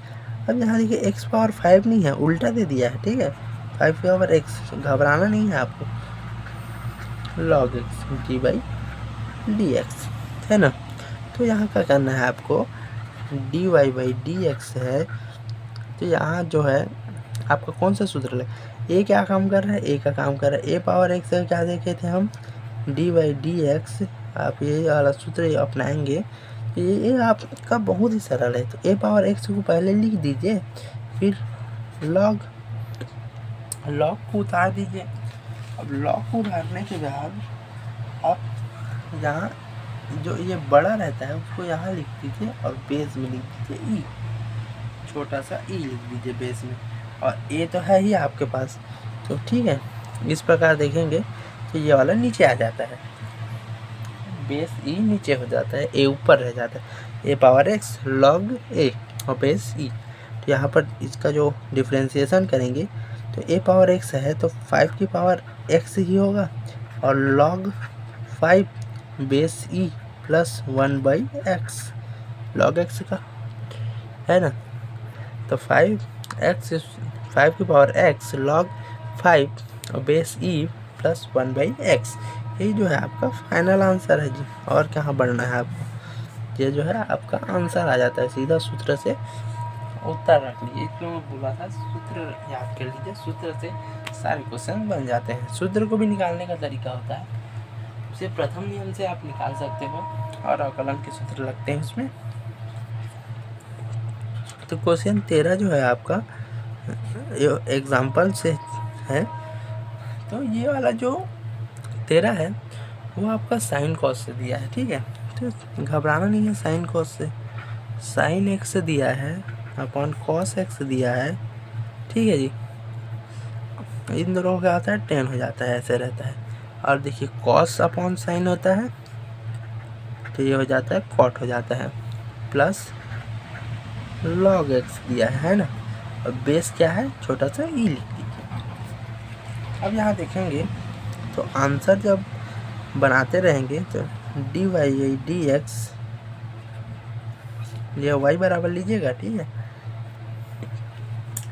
A: अब यहाँ देखिए x पावर 5 नहीं है, उल्टा दे दिया है। ठीक है, 5 के पावर x, घबराना नहीं है आपको, log x dy by D x है ना। तो यहाँ क्या करना है आपको, dy बाई डी एक्स है तो यहाँ जो है आपका कौन सा सूत्र ले, ए क्या काम कर रहा है, ए का काम कर रहा है, ए पावर एक्स का क्या देखे थे हम, डी बाई डी एक्स। आप ये वाला सूत्र अपनाएंगे तो ये आपका बहुत ही सरल है। तो ए पावर एक्स को पहले लिख दीजिए, फिर log को उतार दीजिए। अब log को उतारने के बाद आप यहाँ जो ये बड़ा रहता है उसको यहाँ लिख दीजिए और बेस में लिख दीजिए ई, छोटा सा ई लिख दीजिए बेस में, और ए तो है ही आपके पास। तो ठीक है, इस प्रकार देखेंगे तो ये वाला नीचे आ जाता है, बेस ई नीचे हो जाता है, ए ऊपर रह जाता है, ए पावर एक्स log ए और बेस ई। तो यहाँ पर इसका जो डिफ्रेंशिएशन करेंगे तो ए पावर एक्स है तो 5 की पावर एक्स ही होगा और log 5 base E plus 1/x log x का है ना। तो 5 की पावर x log 5 और बेस e प्लस 1/x, यही जो है आपका फाइनल आंसर है जी। और कहाँ बढ़ना है आपको, ये जो है आपका आंसर आ जाता है, सीधा सूत्र से उत्तर रख लीजिए। इसलिए मैं बोला था सूत्र याद कर लीजिए, सूत्र से सारे क्वेश्चन बन जाते हैं। सूत्र को भी निकालने का तरीका होता है, उसे प्रथम नियम से आप निकाल सकते हो और अवकलन के सूत्र लगते हैं उसमें। तो क्वेश्चन 13 जो है आपका एग्जाम्पल से है, तो ये वाला जो 13 है वो आपका साइन कॉस से दिया है। ठीक है, तो घबराना नहीं है, साइन कॉस से, साइन एक्स दिया है अपॉन कॉस एक्स दिया है। ठीक है जी, इन दोनों का क्या होता है, टेन हो जाता है, ऐसे रहता है। और देखिए कॉस अपॉन साइन होता है तो ये हो जाता है कॉट हो जाता है, प्लस log x दिया है ना। और बेस क्या है, छोटा सा e लिख दीजिए। अब यहाँ देखेंगे तो आंसर जब बनाते रहेंगे तो डी वाई डी एक्स, ये y बराबर लीजिएगा, ठीक है।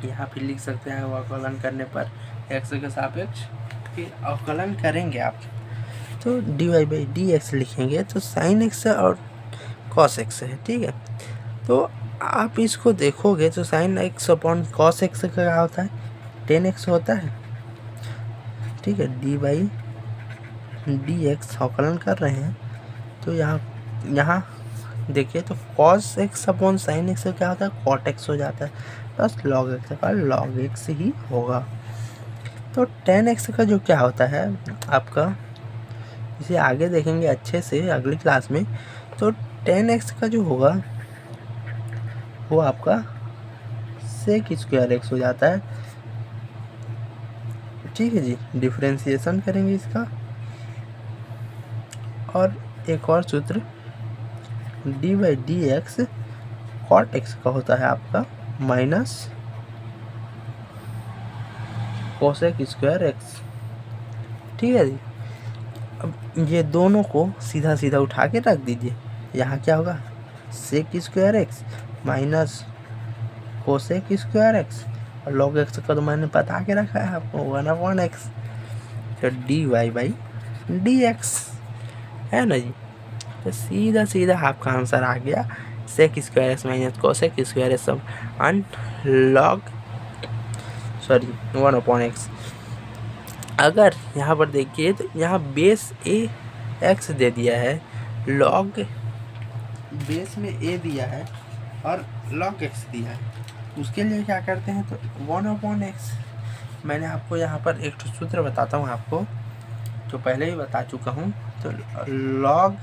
A: यहाँ पे लिख सकते हैं अवकलन करने पर x के सापेक्ष, फिर अवकलन करेंगे आप तो d y by D x लिखेंगे तो साइन एक्स है और कॉस एक्स है, ठीक है। तो आप इसको देखोगे तो sine x upon cos x का क्या होता है, 10x होता है, ठीक है। डी बाई डी एक्स अवकलन कर रहे हैं तो यहाँ देखिए तो cos x upon sine x का क्या होता है, कॉट एक्स हो जाता है, प्लस लॉग एक्स का लॉग एक्स ही होगा। तो 10x का जो क्या होता है आपका, इसे आगे देखेंगे अच्छे से अगली क्लास में। तो 10x का जो होगा वो आपका सेक स्क्वायर एक्स हो जाता है, ठीक है जी। डिफरेंशिएशन करेंगे इसका, और एक और सूत्र d by D x cot x का होता है आपका माइनस कोसेक स्क्वायर एक्स, ठीक है जी। अब ये दोनों को सीधा सीधा उठा के रख दीजिए। यहाँ क्या होगा, sec square x minus cosec square x, और लॉग एक्स का तो मैंने बता के रखा है आपको 1/x, तो d y by D x है ना जी। तो सीधा सीधा आपका आंसर आ गया, sec square x minus cosec square x and log 1/x। अगर यहाँ पर देखिए तो यहाँ बेस ए एक्स दे दिया है, लॉग बेस में ए दिया है और लॉग एक्स दिया है, उसके लिए क्या करते हैं तो 1/x। मैंने आपको यहाँ पर एक सूत्र बताता हूँ आपको, जो पहले ही बता चुका हूँ। तो लॉग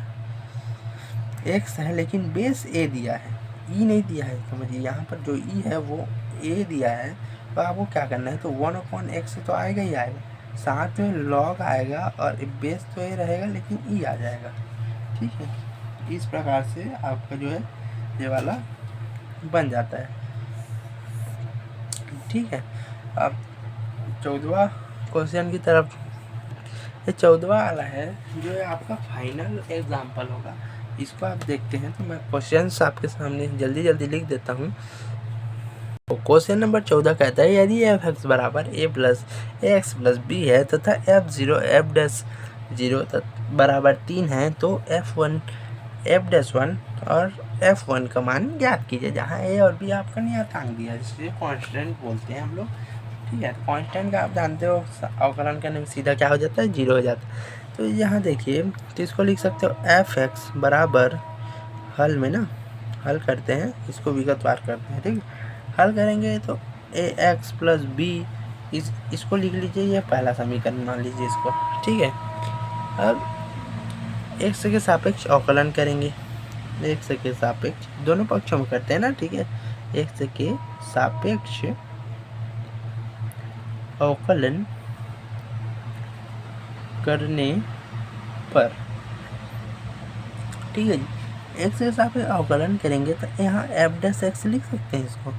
A: एक्स है लेकिन बेस ए दिया है, ई नहीं दिया है, समझिए यहाँ पर जो ई है वो ए दिया है। तो आपको क्या करना है तो 1/x तो आएगा ही आएगा, साथ में लॉग आएगा और बेस तो ए रहेगा लेकिन ई आ जाएगा, ठीक है। इस प्रकार से आपका जो है ये वाला बन जाता है, ठीक है। अब 14वां क्वेश्चन की तरफ, ये 14वां वाला है जो है आपका फाइनल एग्जाम्पल होगा। इसको आप देखते हैं तो मैं क्वेश्चंस आपके सामने जल्दी जल्दी लिख देता हूँ। तो क्वेश्चन नंबर 14 कहता है यदि एफ एक्स बराबर ए प्लस ए एक्स प्लस बी है तथा F zero F dash zero बराबर 3 है तो F1 एफ डैश 1 और F1 का मान ज्ञात कीजिए। जहाँ ए और बी आपका नियतांक दिया है जिसे कांस्टेंट बोलते हैं हम लोग, ठीक है। कांस्टेंट का आप जानते हो अवकलन करने में सीधा क्या हो जाता है, 0 हो जाता है। तो यहाँ देखिए तो इसको लिख सकते हो एफ एक्स बराबर, हल में ना हल करते हैं, इसको विगतवार करते हैं, ठीक है। हल करेंगे तो ए एक्स प्लस बी, इसको लिख लीजिए, ये पहला समीकरण मान लीजिए इसको, ठीक है। अब एक्स के सापेक्ष अवकलन करेंगे, एक्स के सापेक्ष दोनों पक्षों में करते हैं ना, ठीक है। एक्स के सापेक्ष अवकलन करने पर, ठीक है जी। एक्स के सापेक्ष अवकलन करेंगे तो यहाँ एफ डैश एक्स लिख सकते हैं इसको,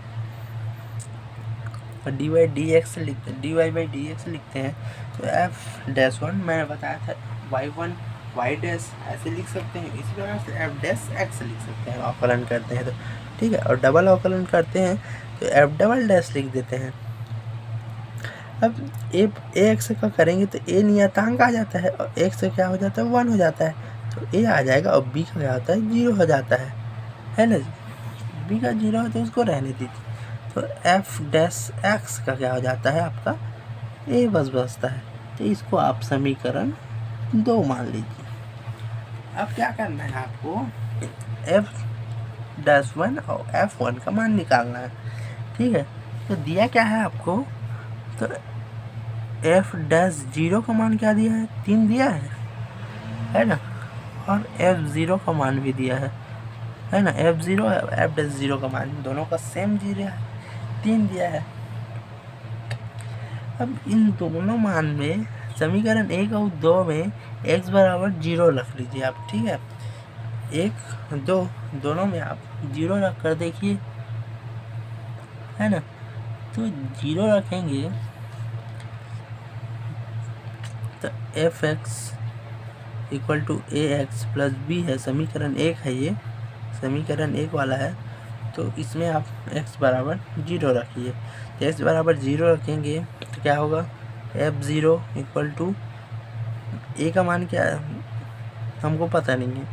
A: और डी वाई डी एक्स लिखते हैं, d y by D x लिखते हैं। तो एफ डैश 1 मैंने बताया था y1 वाई डैश ऐसे लिख सकते हैं, इसी प्रकार से एफ डैश एक्स लिख सकते हैं अवकलन करते हैं तो, ठीक है। और डबल अवकलन करते हैं तो एफ डबल डैश लिख देते हैं। अब ए एक्स का करेंगे तो ए नियतांक आ जाता है और एक्स का क्या हो जाता है 1 हो जाता है, तो ए आ जाएगा और बी का क्या होता है 0 हो जाता है ना जी। बी का 0 है तो उसको रहने दीजिए। तो एफ डैश एक्स का क्या हो जाता है आपका ए बचता है, तो इसको आप समीकरण 2 मान लीजिए। अब क्या करना है आपको, एफ डैश 1 और F1 का मान निकालना है, ठीक है। तो दिया क्या है आपको, तो एफ डैश 0 का मान क्या दिया है 3 दिया है ना, और F0 का मान भी दिया है ना। F0 और एफ डैश 0 का मान दोनों का सेम 0 है, 3 दिया है। अब इन दोनों मान में समीकरण 1 और 2 में x बराबर 0 रख लीजिए आप, ठीक है। 1 2 दोनों में आप 0 रख कर देखिए है ना। तो 0 रखेंगे तो f x equal to a x plus b है, समीकरण 1 है, ये समीकरण 1 वाला है। तो इसमें आप x बराबर 0 रखिए। तो x बराबर 0 रखेंगे तो क्या होगा, f0 इक्वल टू a का मान क्या है हमको पता नहीं है,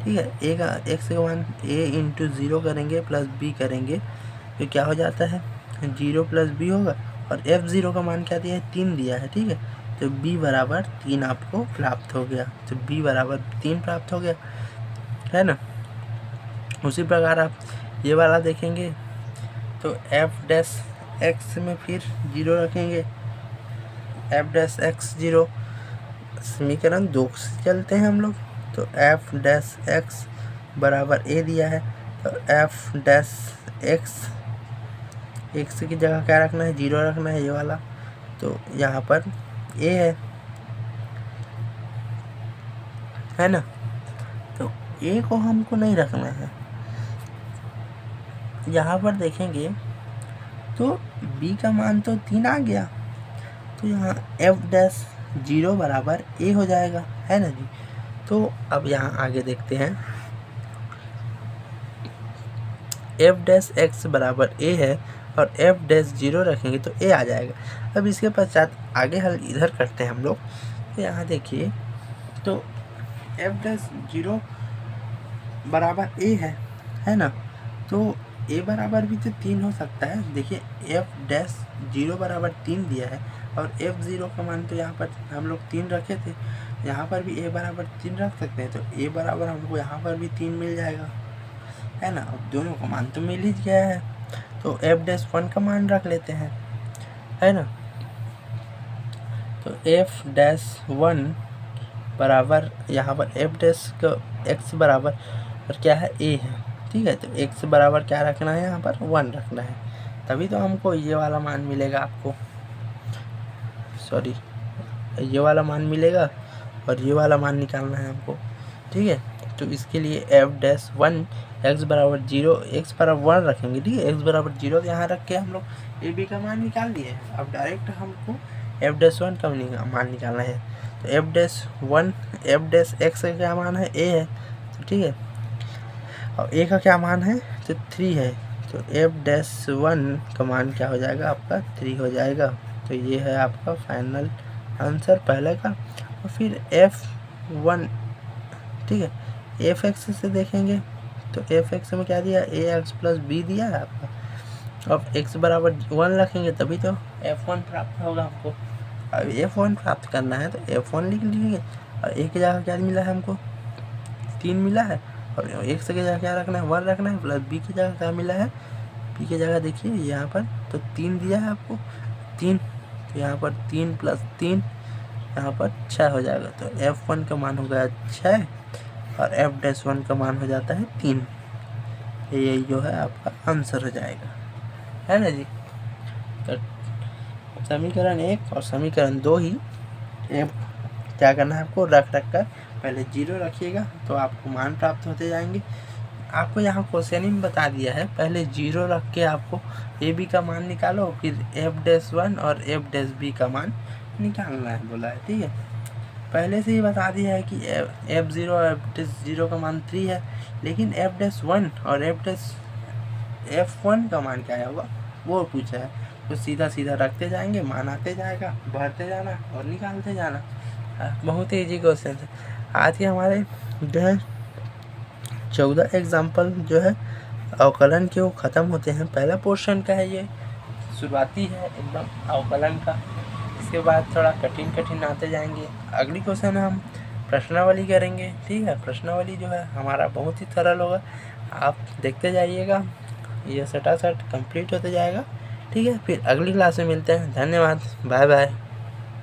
A: ठीक है। a का x का मान a इंटू 0 करेंगे प्लस b करेंगे तो क्या हो जाता है 0 प्लस b होगा। और f0 का मान क्या दिया है 3 दिया है, ठीक है। तो b बराबर 3 आपको प्राप्त हो गया। तो b बराबर 3 प्राप्त हो गया, है ना। उसी प्रकार आप ये वाला देखेंगे तो एफ डैश एक्स में फिर 0 रखेंगे, एफ डैश एक्स 0, समीकरण 2 से चलते हैं हम लोग। तो एफ डैश एक्स बराबर ए दिया है, तो एफ डैश एक्स एक्स की जगह क्या रखना है 0 रखना है, ये वाला। तो यहाँ पर ए है ना। तो ए को हमको नहीं रखना है। यहाँ पर देखेंगे तो b का मान तो 3 आ गया, तो यहाँ f डैश 0 बराबर a हो जाएगा, है ना जी। तो अब यहाँ आगे देखते हैं, f डैश x बराबर a है और f डैश 0 रखेंगे तो a आ जाएगा। अब इसके पश्चात आगे हल इधर करते हैं हम लोग। तो यहाँ देखिए तो f डैश 0 बराबर a है ना। तो a बराबर भी तो 3 हो सकता है। देखिए f डैश 0 बराबर 3 दिया है और f0 का मान तो यहाँ पर हम लोग 3 रखे थे, यहाँ पर भी a बराबर 3 रख सकते हैं। तो a बराबर हमको यहाँ पर भी 3 मिल जाएगा, है ना। अब दोनों का मान तो मिल ही गया है, तो f डैश 1 का मान रख लेते हैं, है ना। तो f डैश 1 बराबर यहाँ पर f डैश का x बराबर और क्या है a है, ठीक है। तो x बराबर क्या रखना है यहाँ पर 1 रखना है, तभी तो हमको ये वाला मान मिलेगा आपको, सॉरी ये वाला मान मिलेगा और ये वाला मान निकालना है हमको, ठीक है। तो इसके लिए f डैश 1 x बराबर 0 x बराबर 1 रखेंगे, ठीक है। x बराबर 0 यहाँ रख के हम लोग ए बी का मान निकाल दिए। अब डायरेक्ट हमको f डैश 1 का मान निकालना है। तो f dash 1 f dash x का क्या मान है a है, ठीक है। और a का क्या मान है तो 3 है, तो f डैश 1 का मान क्या हो जाएगा आपका 3 हो जाएगा। तो ये है आपका फाइनल आंसर पहले का। और फिर f1, ठीक है। एफ एक्स से देखेंगे तो एफ एक्स में क्या दिया ए एक्स प्लस बी दिया है आपका। अब x बराबर 1 रखेंगे तभी तो f1 प्राप्त होगा हमको। अब f1 प्राप्त करना है तो f1 लिख लीजिए और a की जगह क्या मिला है हमको 3 मिला है, और x की जगह क्या रखना है 1 रखना है, प्लस b की जगह क्या मिला है b की जगह देखिए यहाँ पर तो 3 दिया है आपको 3, तो यहाँ पर 3 प्लस 3 यहाँ पर 6 हो जाएगा। तो f1 का मान हो गया 6 और f डैश 1 का मान हो जाता है 3। यही जो है आपका आंसर हो जाएगा, है ना जी। तो समीकरण 1 और समीकरण 2 ही क्या करना है आपको रख कर पहले 0 रखिएगा तो आपको मान प्राप्त होते जाएंगे। आपको यहाँ क्वेश्चन ही बता दिया है, पहले 0 रख के आपको ए बी का मान निकालो, फिर f डैश 1 और f डैश बी का मान निकालना है बोला है, ठीक है। पहले से ही बता दिया है कि f0 और f डैश 0 का मान 3 है, लेकिन f डैश 1 और f डैश f1 का मान क्या होगा वो पूछा है। तो सीधा सीधा रखते जाएंगे, मान आते जाएगा, भरते जाना और निकालते जाना। बहुत ही ईजी क्वेश्चन है। आज के हमारे जो है 14 एग्जाम्पल जो है अवकलन के वो ख़त्म होते हैं। पहला पोर्शन का है ये, शुरुआती है एकदम अवकलन का। इसके बाद थोड़ा कठिन आते जाएंगे। अगली क्वेश्चन हम प्रश्नावली करेंगे, ठीक है। प्रश्नावली जो है हमारा बहुत ही सरल होगा, आप देखते जाइएगा, ये सटासट कंप्लीट होते जाएगा, ठीक है। फिर अगली क्लास में मिलते हैं। धन्यवाद, बाय बाय।